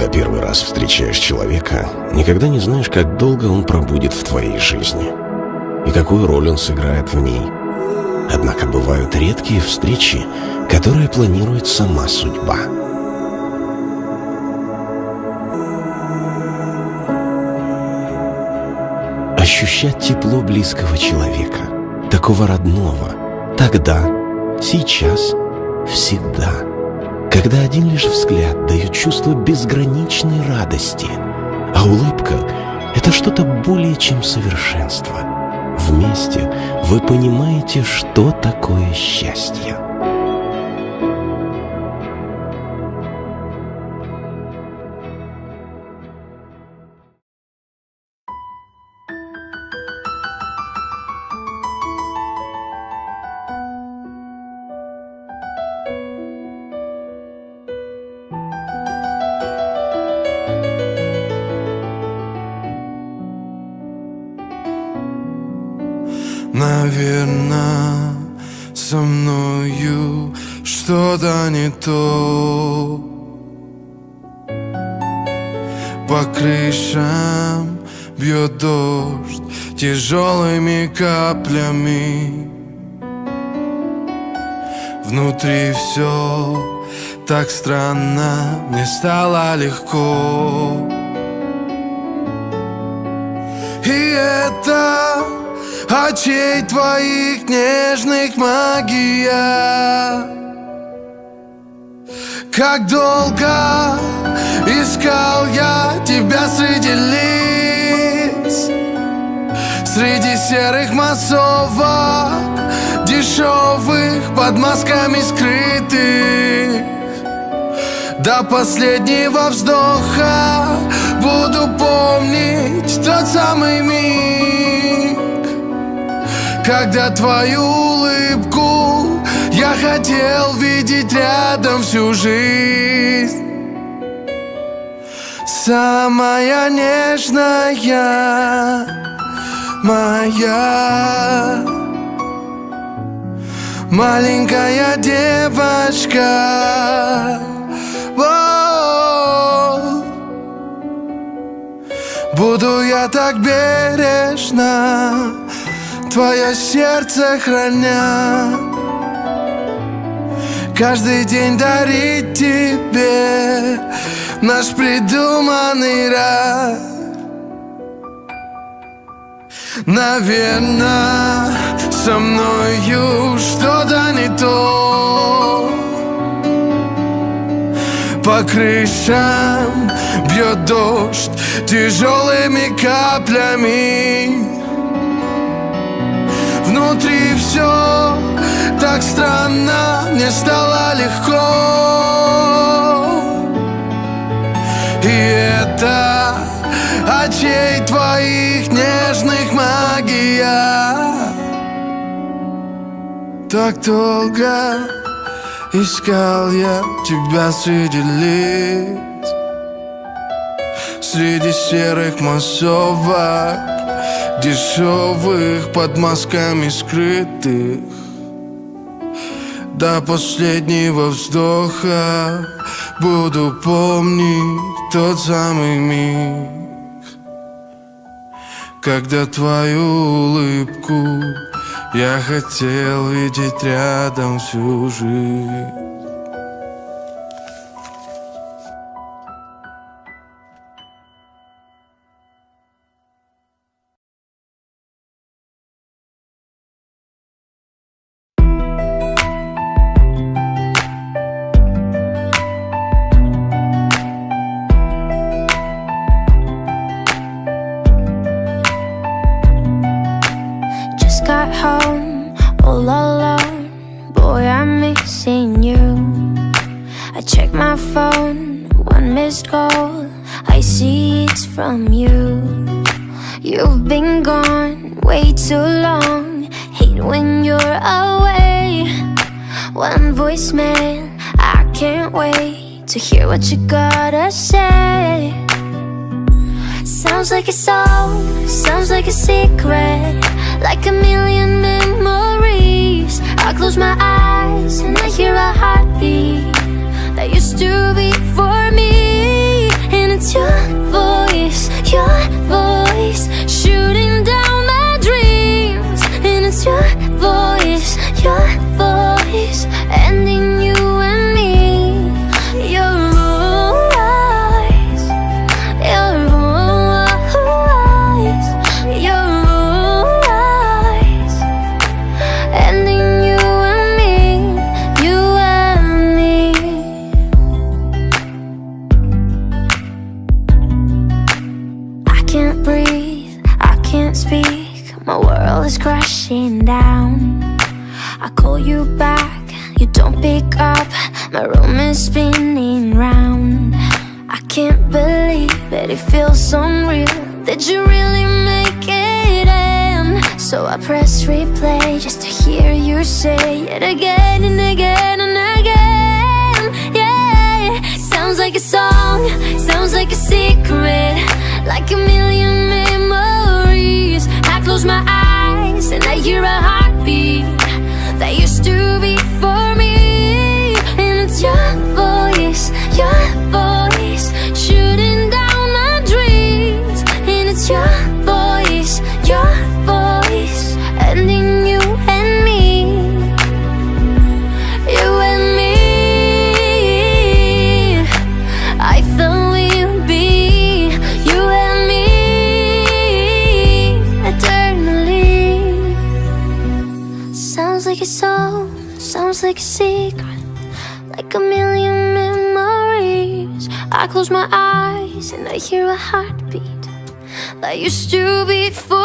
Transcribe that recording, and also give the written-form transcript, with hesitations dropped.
Когда первый раз встречаешь человека, никогда не знаешь, как долго он пробудет в твоей жизни и какую роль он сыграет в ней. Однако бывают редкие встречи, которые планирует сама судьба. Ощущать тепло близкого человека, такого родного, тогда, сейчас, всегда. Когда один лишь взгляд дает чувство безграничной радости, а улыбка — это что-то более чем совершенство. Вместе вы понимаете, что такое счастье. Наверно, со мною что-то не то. По крышам бьет дождь тяжелыми каплями. Внутри все так странно, мне стало легко. И это очей твоих нежных магия. Как долго искал я тебя среди лиц, среди серых массовок, дешевых под масками скрытых. До последнего вздоха буду помнить тот самый миг, когда твою улыбку я хотел видеть рядом всю жизнь. Самая нежная моя маленькая девочка. Воу. Буду я так бережно твое сердце храня, каждый день дарить тебе наш придуманный рай. Наверно, со мною что-то не то. По крышам бьет дождь тяжелыми каплями. Внутри все так странно, мне стало легко. И это очей твоих нежных магия. Так долго искал я тебя среди лиц, среди серых массовок, дешевых под масками скрытых. До последнего вздоха буду помнить тот самый миг, когда твою улыбку я хотел видеть рядом всю жизнь. Got home all alone, boy, I'm missing you. I check my phone, one missed call, I see it's from you. You've been gone way too long, hate when you're away. One voicemail, I can't wait to hear what you gotta say. Sounds like a song, sounds like a secret, like a million memories. I close my eyes and I hear a heartbeat that used to be for me. And it's your voice shooting down my dreams. And it's your voice ending you and me. Your voice, your voice, your voice ending you and me, you and me. I can't breathe, I can't speak, my world is crashing down. I call you back, you don't pick up, my room is spinning round. I can't believe it, it feels unreal. Did you really make it end? So I press replay just to hear you say it again and again and again. Yeah, sounds like a song, sounds like a secret, like a million memories. I close my eyes and I hear a heartbeat that used to be for me. And it's your voice shooting down my dreams. And it's your voice ending you and me, you and me. I thought we'd be you and me eternally. Sounds like a song, sounds like a secret, like a million memories. I close my eyes and I hear a heartbeat that used to beat for